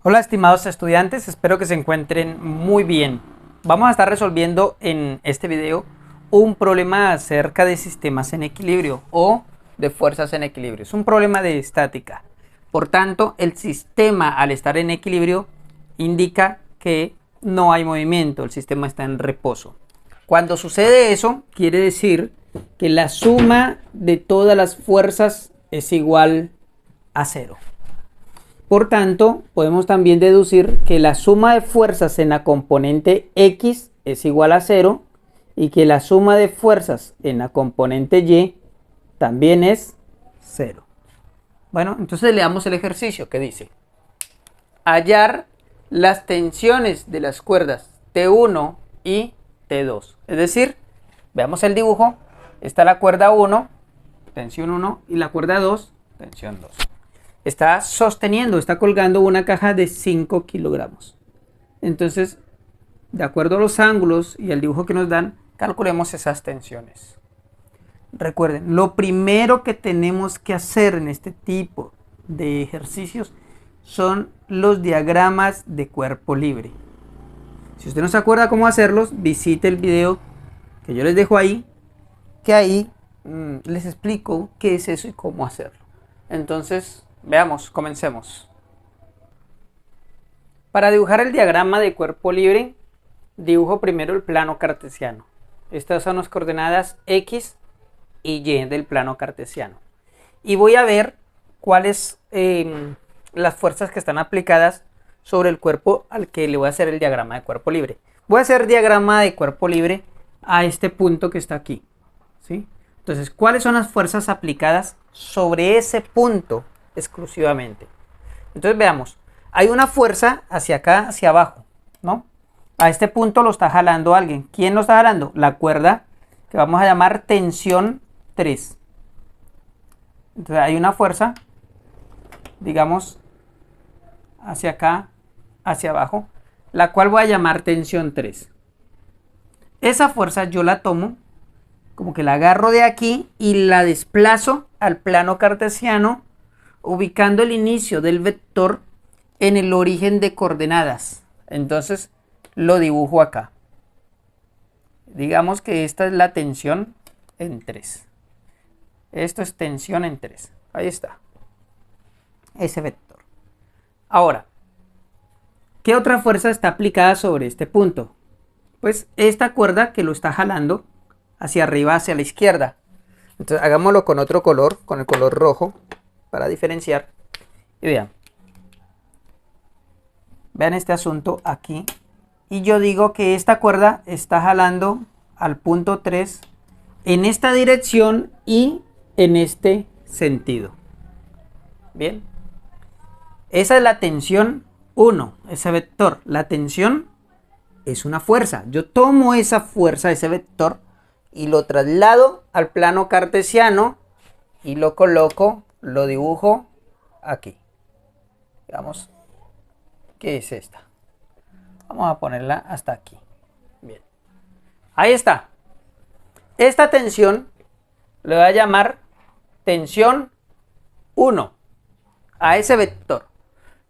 Hola estimados estudiantes, espero que se encuentren muy bien. Vamos a estar resolviendo en este video un problema acerca de sistemas en equilibrio o de fuerzas en equilibrio. Es un problema de estática. Por tanto, el sistema al estar en equilibrio indica que no hay movimiento, el sistema está en reposo. Cuando sucede eso, quiere decir que la suma de todas las fuerzas es igual a cero. Por tanto, podemos también deducir que la suma de fuerzas en la componente X es igual a 0 y que la suma de fuerzas en la componente Y también es 0. Bueno, entonces leamos el ejercicio que dice: hallar las tensiones de las cuerdas T1 y T2. Es decir, veamos el dibujo. Está la cuerda 1, tensión 1, y la cuerda 2, tensión 2. Está sosteniendo, está colgando una caja de 5 kilogramos. Entonces, de acuerdo a los ángulos y al dibujo que nos dan, calculemos esas tensiones. Recuerden, lo primero que tenemos que hacer en este tipo de ejercicios son los diagramas de cuerpo libre. Si usted no se acuerda cómo hacerlos, visite el video que yo les dejo ahí, que ahí les explico qué es eso y cómo hacerlo. Entonces, veamos, comencemos. Para dibujar el diagrama de cuerpo libre, dibujo primero el plano cartesiano. Estas son las coordenadas X y Y del plano cartesiano. Y voy a ver cuáles las fuerzas que están aplicadas sobre el cuerpo al que le voy a hacer el diagrama de cuerpo libre. Voy a hacer diagrama de cuerpo libre a este punto que está aquí, ¿sí? Entonces, ¿cuáles son las fuerzas aplicadas sobre ese punto exclusivamente? Entonces veamos, hay una fuerza hacia acá, hacia abajo, ¿no? A este punto lo está jalando alguien. ¿Quién lo está jalando? La cuerda que vamos a llamar tensión 3. Entonces hay una fuerza, digamos, hacia acá, hacia abajo, la cual voy a llamar tensión 3. Esa fuerza yo la tomo, como que la agarro de aquí y la desplazo al plano cartesiano, ubicando el inicio del vector en el origen de coordenadas. Entonces lo dibujo acá. Digamos que esta es la tensión en 3. Esto es tensión en 3. Ahí está. Ese vector. Ahora, ¿qué otra fuerza está aplicada sobre este punto? Pues esta cuerda que lo está jalando hacia arriba, hacia la izquierda. Entonces hagámoslo con otro color, con el color rojo, para diferenciar. Y vean este asunto aquí. Y yo digo que esta cuerda está jalando al punto 3 en esta dirección y en este sentido. Bien. Esa es la tensión 1, ese vector. La tensión es una fuerza. Yo tomo esa fuerza, ese vector, y lo traslado al plano cartesiano y lo coloco, lo dibujo aquí. Digamos, ¿qué es esta? Vamos a ponerla hasta aquí. Bien. Ahí está. Esta tensión le voy a llamar tensión 1 a ese vector.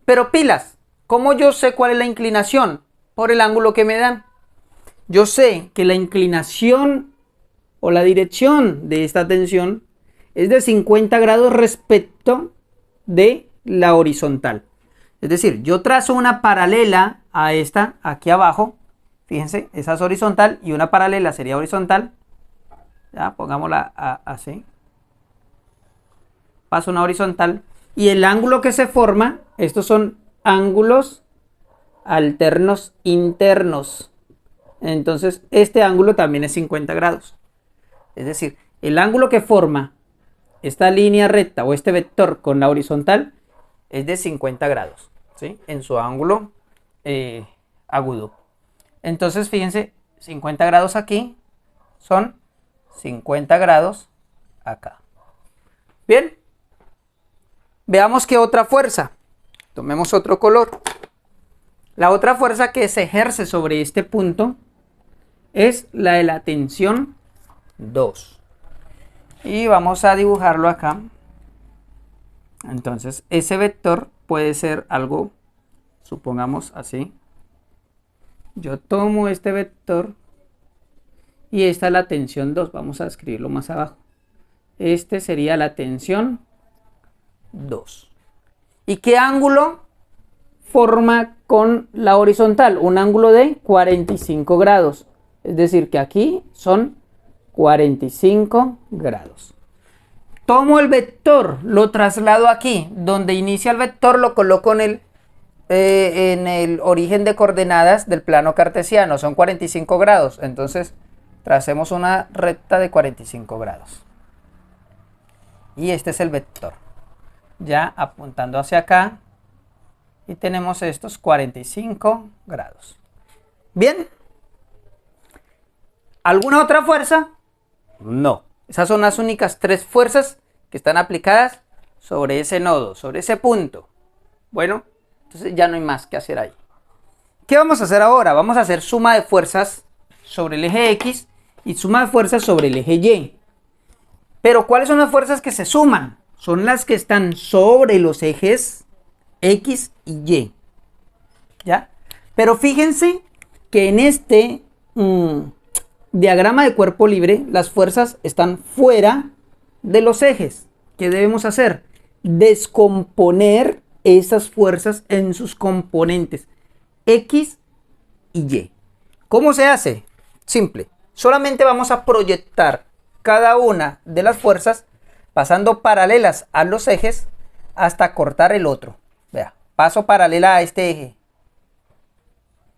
Pero pilas, ¿cómo yo sé cuál es la inclinación? Por el ángulo que me dan. Yo sé que la inclinación o la dirección de esta tensión es de 50 grados respecto de la horizontal. Es decir, yo trazo una paralela a esta aquí abajo. Fíjense, esa es horizontal y una paralela sería horizontal. Ya, pongámosla así. Paso una horizontal. Y el ángulo que se forma, estos son ángulos alternos internos. Entonces, este ángulo también es 50 grados. Es decir, el ángulo que forma esta línea recta o este vector con la horizontal es de 50 grados, ¿sí? En su ángulo agudo. Entonces, fíjense, 50 grados aquí son 50 grados acá. Bien. Veamos qué otra fuerza. Tomemos otro color. La otra fuerza que se ejerce sobre este punto es la de la tensión 2. Y vamos a dibujarlo acá. Entonces, ese vector puede ser algo supongamos así. Yo tomo este vector y esta es la tensión 2. Vamos a escribirlo más abajo. Este sería la tensión 2. ¿Y qué ángulo forma con la horizontal? Un ángulo de 45 grados. Es decir, que aquí son 45 grados. Tomo el vector, lo traslado aquí. Donde inicia el vector lo coloco en el origen de coordenadas del plano cartesiano. Son 45 grados. Entonces, tracemos una recta de 45 grados. Y este es el vector. Ya apuntando hacia acá. Y tenemos estos 45 grados. Bien. ¿Alguna otra fuerza? No. Esas son las únicas 3 fuerzas que están aplicadas sobre ese nodo, sobre ese punto. Bueno, entonces ya no hay más que hacer ahí. ¿Qué vamos a hacer ahora? Vamos a hacer suma de fuerzas sobre el eje X y suma de fuerzas sobre el eje Y. Pero ¿cuáles son las fuerzas que se suman? Son las que están sobre los ejes X y Y. ¿Ya? Pero fíjense que en este diagrama de cuerpo libre, las fuerzas están fuera de los ejes. ¿Qué debemos hacer? Descomponer esas fuerzas en sus componentes X y Y. ¿Cómo se hace? Simple. Solamente vamos a proyectar cada una de las fuerzas pasando paralelas a los ejes hasta cortar el otro. Vea, paso paralela a este eje.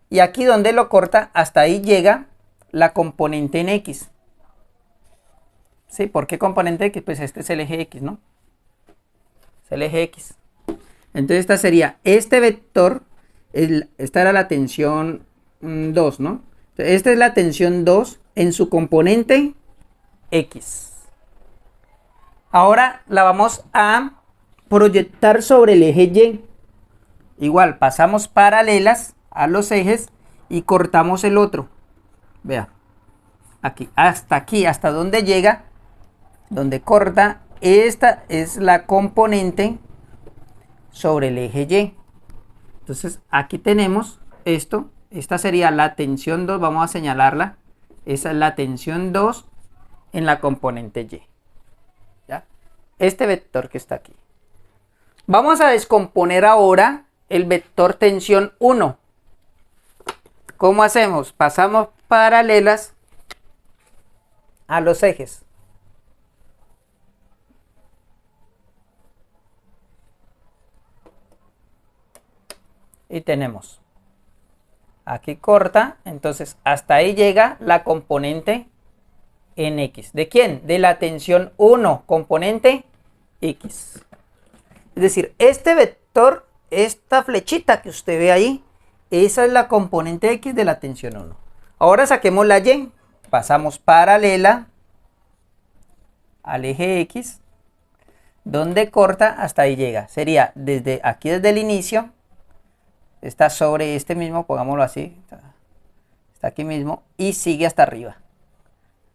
Y aquí donde lo corta, hasta ahí llega la componente en X. ¿Sí? ¿Por qué componente X? Pues este es el eje X, ¿no? Es el eje X. Entonces esta sería este vector, esta era la tensión 2, ¿no? Entonces, esta es la tensión 2 en su componente X. Ahora la vamos a proyectar sobre el eje Y. Igual, pasamos paralelas a los ejes y cortamos el otro. Vea, aquí, hasta donde llega, donde corta, esta es la componente sobre el eje Y. Entonces, aquí tenemos esto, esta sería la tensión 2, vamos a señalarla. Esa es la tensión 2 en la componente Y. ¿Ya? Este vector que está aquí. Vamos a descomponer ahora el vector tensión 1. ¿Cómo hacemos? Pasamos paralelas a los ejes. Y tenemos aquí corta, entonces hasta ahí llega la componente en X. ¿De quién? De la tensión 1, componente X. Es decir, este vector, esta flechita que usted ve ahí, esa es la componente X de la tensión 1. Ahora saquemos la Y, pasamos paralela al eje X, donde corta hasta ahí llega. Sería desde aquí, desde el inicio, está sobre este mismo, pongámoslo así, está aquí mismo, y sigue hasta arriba,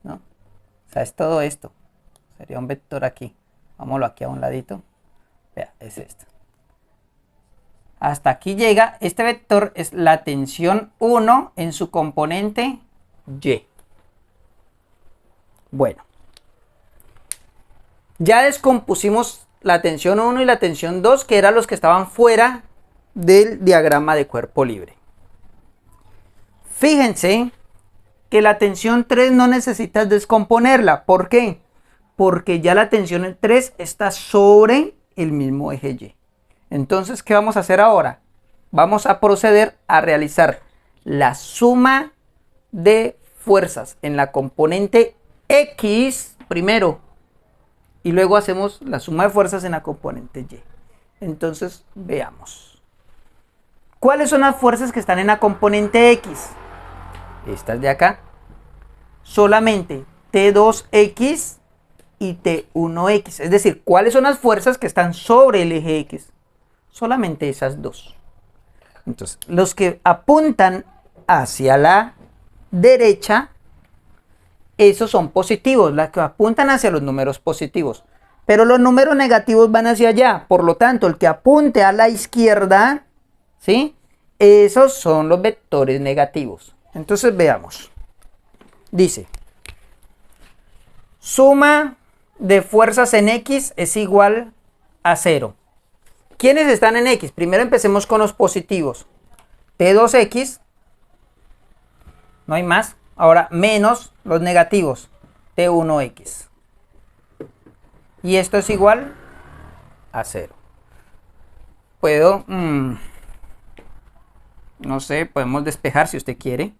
¿no? O sea, es todo esto. Sería un vector aquí. Vámonos aquí a un ladito. Vea, es esto. Hasta aquí llega, este vector es la tensión 1 en su componente Y. Bueno, ya descompusimos la tensión 1 y la tensión 2, que eran los que estaban fuera del diagrama de cuerpo libre. Fíjense que la tensión 3 no necesitas descomponerla. ¿Por qué? Porque ya la tensión 3 está sobre el mismo eje Y. Entonces, ¿qué vamos a hacer ahora? Vamos a proceder a realizar la suma de fuerzas en la componente X primero y luego hacemos la suma de fuerzas en la componente Y. Entonces, veamos. ¿Cuáles son las fuerzas que están en la componente X? Estas de acá. Solamente T2X y T1X. Es decir, ¿cuáles son las fuerzas que están sobre el eje X? Solamente esas dos. Entonces, los que apuntan hacia la derecha, esos son positivos, las que apuntan hacia los números positivos. Pero los números negativos van hacia allá. Por lo tanto, el que apunte a la izquierda, ¿sí?, Esos son los vectores negativos. Entonces veamos. Dice, suma de fuerzas en X es igual a 0. ¿Quiénes están en X? Primero empecemos con los positivos. T2X, no hay más. Ahora menos los negativos, T1X. Y esto es igual a 0. Puedo, no sé, podemos despejar si usted quiere.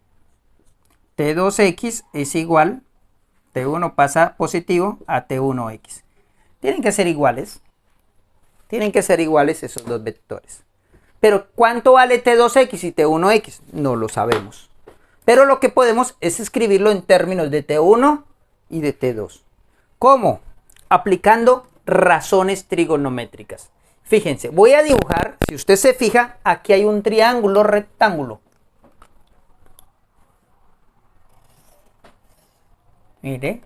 T2X es igual, T1 pasa positivo a T1X. Tienen que ser iguales. Tienen que ser iguales esos dos vectores. Pero ¿cuánto vale T2X y T1X? No lo sabemos. Pero lo que podemos es escribirlo en términos de T1 y de T2. ¿Cómo? Aplicando razones trigonométricas. Fíjense, voy a dibujar, si usted se fija, aquí hay un triángulo rectángulo. Mire.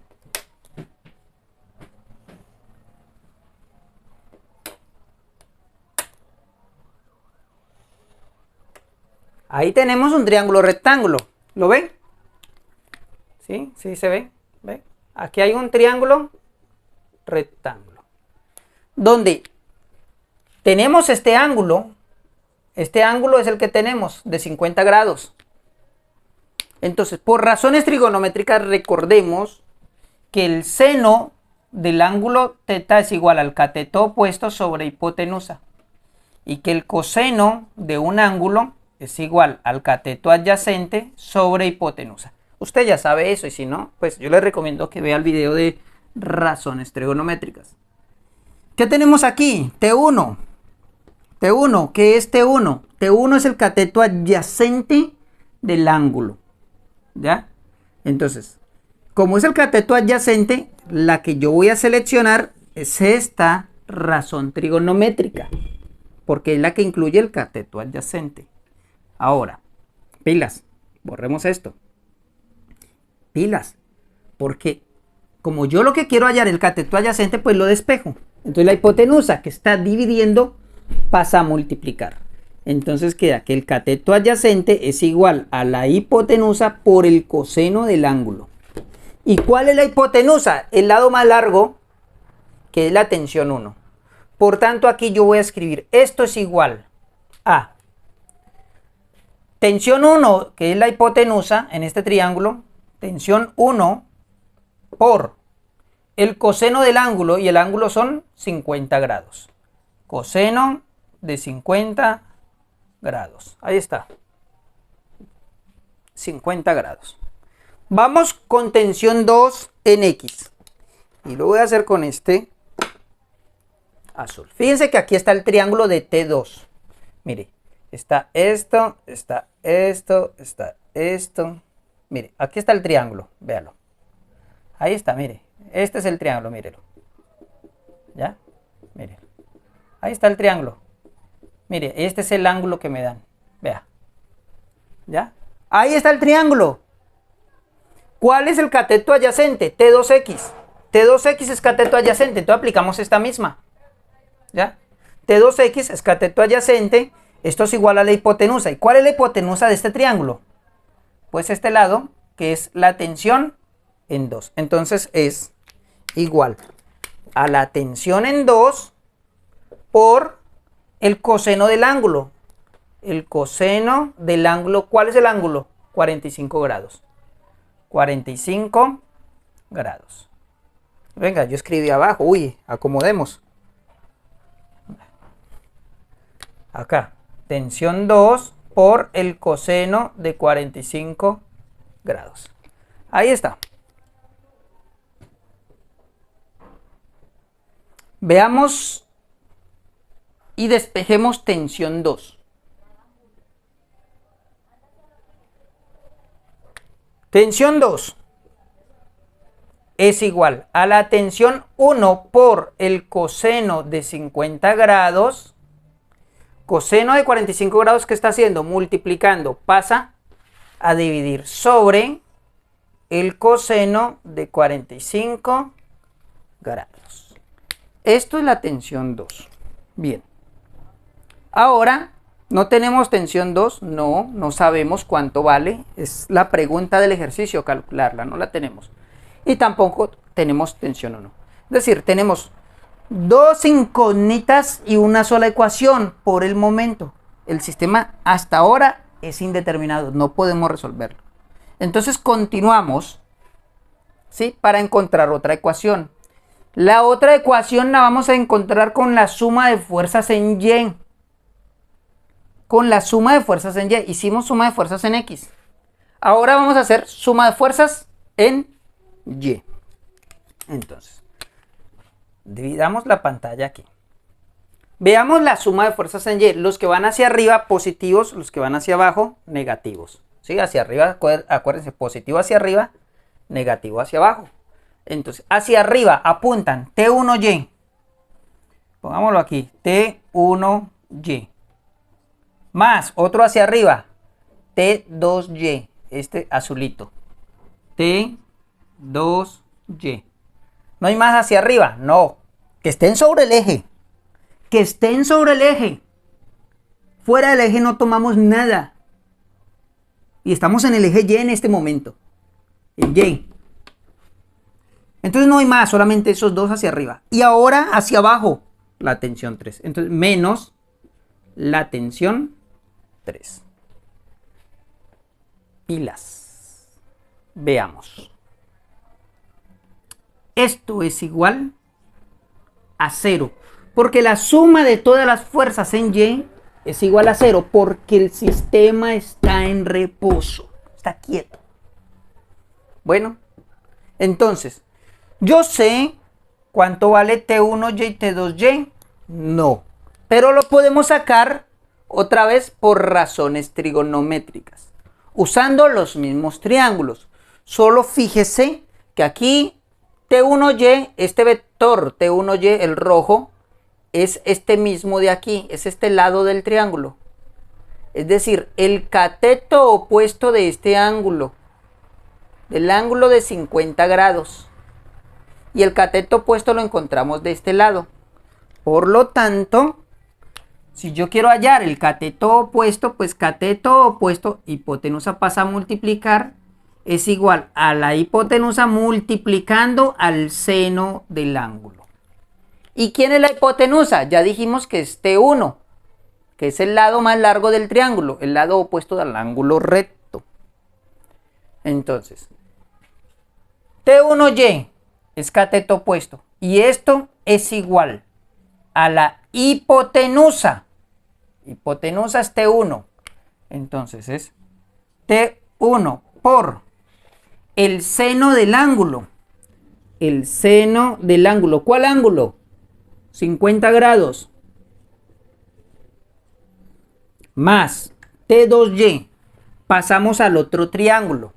Ahí tenemos un triángulo rectángulo. ¿Lo ven? ¿Sí? ¿Sí se ve? ¿Ve? Aquí hay un triángulo rectángulo. Donde tenemos este ángulo es el que tenemos de 50 grados. Entonces, por razones trigonométricas, recordemos que el seno del ángulo θ es igual al cateto opuesto sobre hipotenusa. Y que el coseno de un ángulo es igual al cateto adyacente sobre hipotenusa. Usted ya sabe eso y si no, pues yo le recomiendo que vea el video de razones trigonométricas. ¿Qué tenemos aquí? T1. T1, ¿qué es T1? T1 es el cateto adyacente del ángulo. ¿Ya? Entonces, como es el cateto adyacente, la que yo voy a seleccionar es esta razón trigonométrica, porque es la que incluye el cateto adyacente. Ahora, pilas, borremos esto. Pilas, porque como yo lo que quiero hallar el cateto adyacente, pues lo despejo. Entonces la hipotenusa que está dividiendo pasa a multiplicar. Entonces queda que el cateto adyacente es igual a la hipotenusa por el coseno del ángulo. ¿Y cuál es la hipotenusa? El lado más largo, que es la tensión 1. Por tanto, aquí yo voy a escribir, esto es igual a tensión 1, que es la hipotenusa en este triángulo, tensión 1 por el coseno del ángulo, y el ángulo son 50 grados. Coseno de 50 grados. Ahí está. 50 grados. Vamos con tensión 2 en X. Y lo voy a hacer con este azul. Fíjense que aquí está el triángulo de T2. Mire, está esto, está esto, está esto. Mire, aquí está el triángulo, véalo. Ahí está, mire. Este es el triángulo, mírelo. ¿Ya? Mire. Ahí está el triángulo. Mire, este es el ángulo que me dan. Vea. ¿Ya? Ahí está el triángulo. ¿Cuál es el cateto adyacente? T2X. T2X es cateto adyacente, entonces aplicamos esta misma. ¿Ya? T2X es cateto adyacente, esto es igual a la hipotenusa. ¿Y cuál es la hipotenusa de este triángulo? Pues este lado, que es la tensión en 2. Entonces es igual a la tensión en 2 por el coseno del ángulo. El coseno del ángulo, ¿cuál es el ángulo? 45 grados. 45 grados. Venga, yo escribí abajo. Uy, acomodemos. Acá, tensión 2 por el coseno de 45 grados. Ahí está. Veamos y despejemos tensión 2. Tensión 2 es igual a la tensión 1 por el coseno de 50 grados. Coseno de 45 grados, ¿qué está haciendo? Multiplicando, pasa a dividir sobre el coseno de 45 grados. Esto es la tensión 2. Bien. Ahora ¿No tenemos tensión 2? No, no sabemos cuánto vale. Es la pregunta del ejercicio, calcularla, no la tenemos. Y tampoco tenemos tensión 1. Es decir, tenemos dos incógnitas y una sola ecuación por el momento. El sistema hasta ahora es indeterminado, no podemos resolverlo. Entonces continuamos, ¿sí? Para encontrar otra ecuación. La otra ecuación la vamos a encontrar con la suma de fuerzas en Y. Con la suma de fuerzas en Y. Hicimos suma de fuerzas en X. Ahora vamos a hacer suma de fuerzas en Y. Entonces, dividamos la pantalla aquí. Veamos la suma de fuerzas en Y. Los que van hacia arriba, positivos. Los que van hacia abajo, negativos. ¿Sí? Hacia arriba, acuérdense, positivo hacia arriba, negativo hacia abajo. Entonces, hacia arriba apuntan T1Y. Pongámoslo aquí, T1Y. Más otro hacia arriba, T2Y. Este azulito. T2Y. ¿No hay más hacia arriba? No. Que estén sobre el eje. Que estén sobre el eje. Fuera del eje no tomamos nada. Y estamos en el eje Y en este momento. El Y. Entonces no hay más, solamente esos dos hacia arriba. Y ahora hacia abajo, la tensión 3. Entonces menos la tensión 3. Pilas. Veamos. Esto es igual a 0. Porque la suma de todas las fuerzas en Y es igual a 0. Porque el sistema está en reposo. Está quieto. Bueno, entonces, ¿yo sé cuánto vale T1Y y T2Y? No. Pero lo podemos sacar otra vez por razones trigonométricas. Usando los mismos triángulos. Solo fíjese que aquí T1Y, este vector T1Y, el rojo, es este mismo de aquí. Es este lado del triángulo. Es decir, el cateto opuesto de este ángulo. Del ángulo de 50 grados. Y el cateto opuesto lo encontramos de este lado. Por lo tanto, si yo quiero hallar el cateto opuesto, pues cateto opuesto, hipotenusa pasa a multiplicar, es igual a la hipotenusa multiplicando al seno del ángulo. ¿Y quién es la hipotenusa? Ya dijimos que es T1, que es el lado más largo del triángulo, el lado opuesto al ángulo recto. Entonces, T1Y es cateto opuesto. Y esto es igual a la hipotenusa. Hipotenusa es T1. Entonces es T1 por el seno del ángulo. El seno del ángulo. ¿Cuál ángulo? 50 grados. Más T2Y. Pasamos al otro triángulo.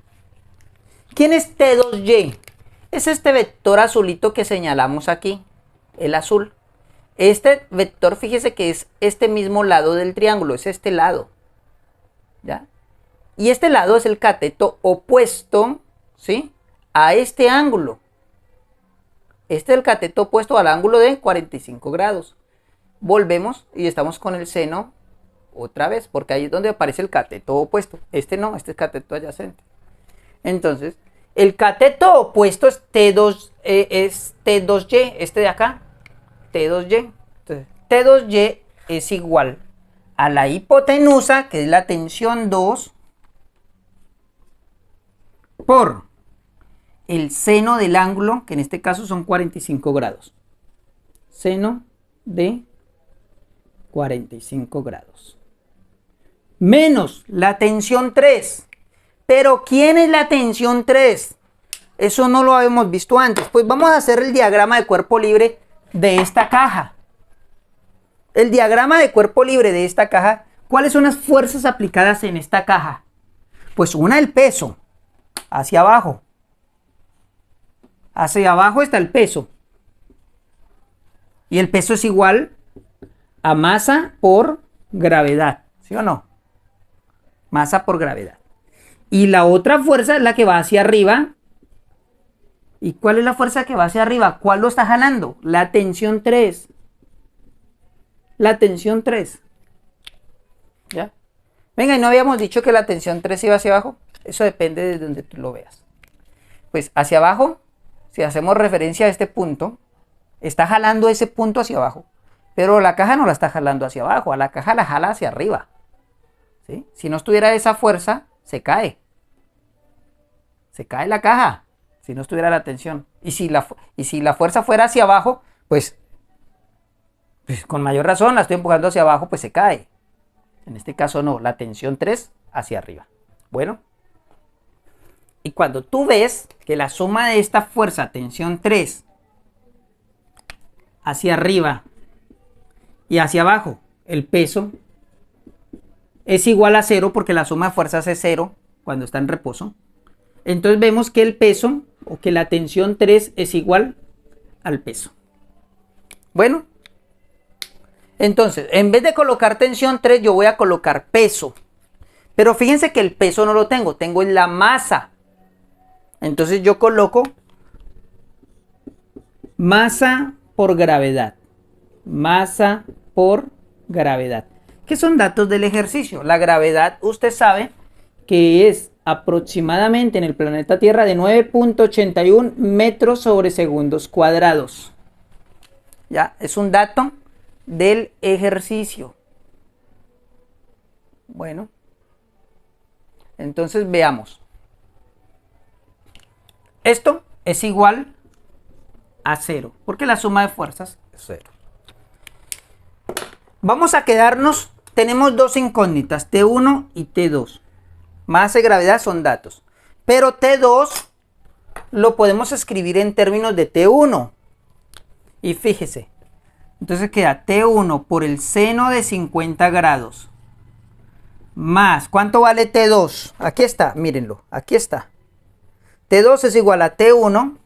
¿Quién es T2Y? Es este vector azulito que señalamos aquí, el azul. Este vector, fíjese que es este mismo lado del triángulo, es este lado. ¿Ya? Y este lado es el cateto opuesto, ¿sí? A este ángulo. Este es el cateto opuesto al ángulo de 45 grados. Volvemos y estamos con el seno otra vez, porque ahí es donde aparece el cateto opuesto. Este no, este es cateto adyacente. Entonces, el cateto opuesto es T2Y, este de acá, T2Y. Entonces, T2Y es igual a la hipotenusa, que es la tensión 2, por el seno del ángulo, que en este caso son 45 grados. Seno de 45 grados. Menos la tensión 3. Pero ¿quién es la tensión 3? Eso no lo habíamos visto antes. Pues vamos a hacer el diagrama de cuerpo libre de esta caja. El diagrama de cuerpo libre de esta caja. ¿Cuáles son las fuerzas aplicadas en esta caja? Pues una, el peso. Hacia abajo. Hacia abajo está el peso. Y el peso es igual a masa por gravedad. ¿Sí o no? Masa por gravedad. Y la otra fuerza es la que va hacia arriba. ¿Y cuál es la fuerza que va hacia arriba? ¿Cuál lo está jalando? La tensión 3. La tensión 3. ¿Ya? Venga, ¿y no habíamos dicho que la tensión 3 iba hacia abajo? Eso depende de donde tú lo veas. Pues hacia abajo, si hacemos referencia a este punto, está jalando ese punto hacia abajo. Pero la caja no la está jalando hacia abajo, a la caja la jala hacia arriba. ¿Sí? Si no estuviera esa fuerza, se cae. Se cae la caja, si no estuviera la tensión. Y si la fuerza fuera hacia abajo, pues con mayor razón la estoy empujando hacia abajo, pues se cae. En este caso no, la tensión 3 hacia arriba. Bueno. Y cuando tú ves que la suma de esta fuerza, tensión 3, hacia arriba y hacia abajo, el peso, es igual a 0 porque la suma de fuerzas es 0 cuando está en reposo. Entonces vemos que el peso o que la tensión 3 es igual al peso. Bueno. Entonces, en vez de colocar tensión 3, yo voy a colocar peso. Pero fíjense que el peso no lo tengo, tengo la masa. Entonces yo coloco masa por gravedad. Masa por gravedad. ¿Qué son datos del ejercicio? La gravedad, usted sabe que es aproximadamente en el planeta Tierra de 9.81 metros sobre segundos cuadrados. Ya, es un dato del ejercicio. Bueno, entonces veamos. Esto es igual a 0, porque la suma de fuerzas es 0. Vamos a quedarnos, tenemos dos incógnitas, T1 y T2. Masa y gravedad son datos, pero T2 lo podemos escribir en términos de T1. Y fíjese, entonces queda T1 por el seno de 50 grados más, ¿cuánto vale T2? Aquí está, mírenlo, aquí está. T2 es igual a T1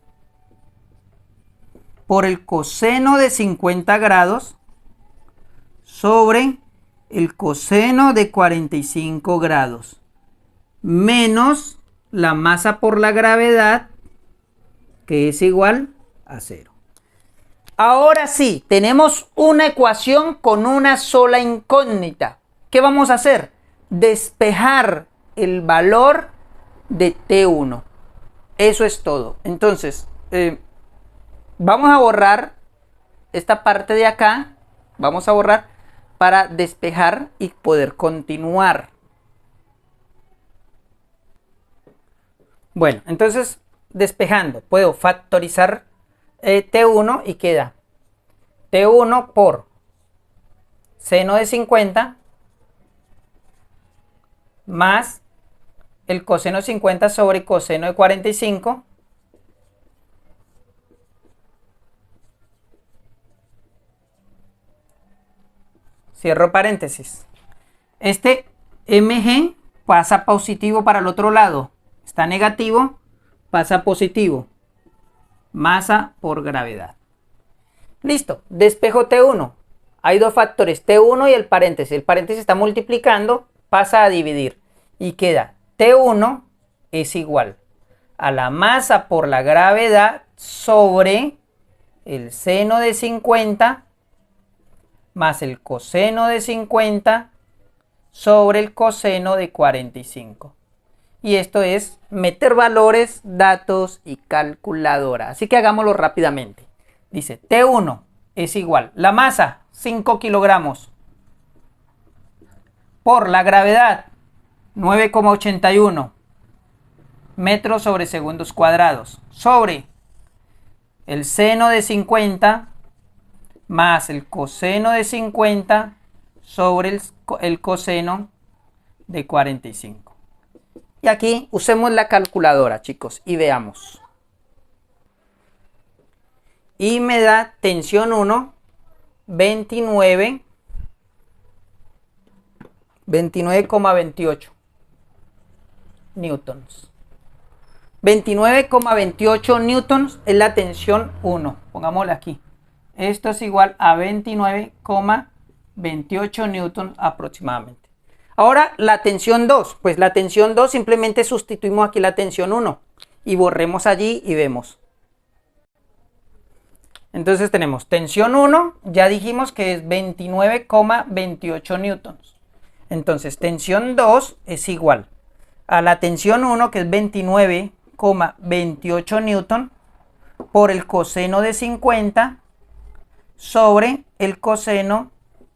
por el coseno de 50 grados sobre el coseno de 45 grados menos la masa por la gravedad, que es igual a 0. Ahora sí, tenemos una ecuación con una sola incógnita. ¿Qué vamos a hacer? Despejar el valor de T1. Eso es todo. Entonces, vamos a borrar esta parte de acá. Vamos a borrar para despejar y poder continuar. Bueno, entonces, despejando, puedo factorizar T1 y queda T1 por seno de 50 más el coseno de 50 sobre coseno de 45 cierro paréntesis. Este mg pasa positivo para el otro lado, está negativo, pasa positivo, masa por gravedad. Listo, despejo T1. Hay dos factores, T1 y el paréntesis. El paréntesis está multiplicando, pasa a dividir y queda T1 es igual a la masa por la gravedad sobre el seno de 50 más el coseno de 50 sobre el coseno de 45. Y esto es meter valores, datos y calculadora. Así que hagámoslo rápidamente. Dice T1 es igual, la masa 5 kilogramos por la gravedad 9,81 metros sobre segundos cuadrados sobre el seno de 50 más el coseno de 50 sobre el coseno de 45. Y aquí usemos la calculadora, chicos, y veamos. Y me da tensión 1, 29,28 newtons. 29,28 newtons es la tensión 1. Pongámosla aquí. Esto es igual a 29,28 newtons aproximadamente. Ahora la tensión 2. Pues la tensión 2 simplemente sustituimos aquí la tensión 1. Y borremos allí y vemos. Entonces tenemos tensión 1, ya dijimos que es 29,28 newtons. Entonces, tensión 2 es igual a la tensión 1, que es 29,28 newton, por el coseno de 50 sobre el coseno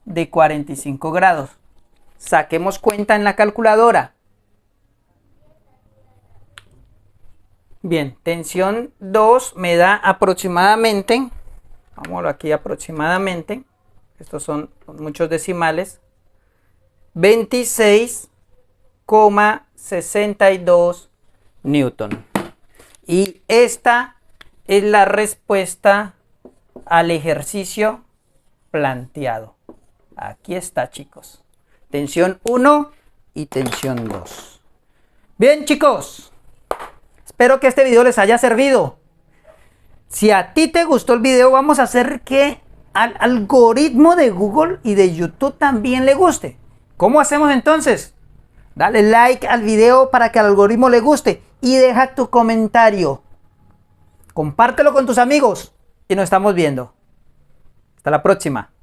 de 45 grados. Saquemos cuenta en la calculadora. Bien, tensión 2 me da aproximadamente, vámonos aquí aproximadamente, estos son muchos decimales, 26,62 newton. Y esta es la respuesta al ejercicio planteado. Aquí está, chicos. Tensión 1 y tensión 2. Bien, chicos. Espero que este video les haya servido. Si a ti te gustó el video, vamos a hacer que al algoritmo de Google y de YouTube también le guste. ¿Cómo hacemos entonces? Dale like al video para que al algoritmo le guste y deja tu comentario. Compártelo con tus amigos y nos estamos viendo. Hasta la próxima.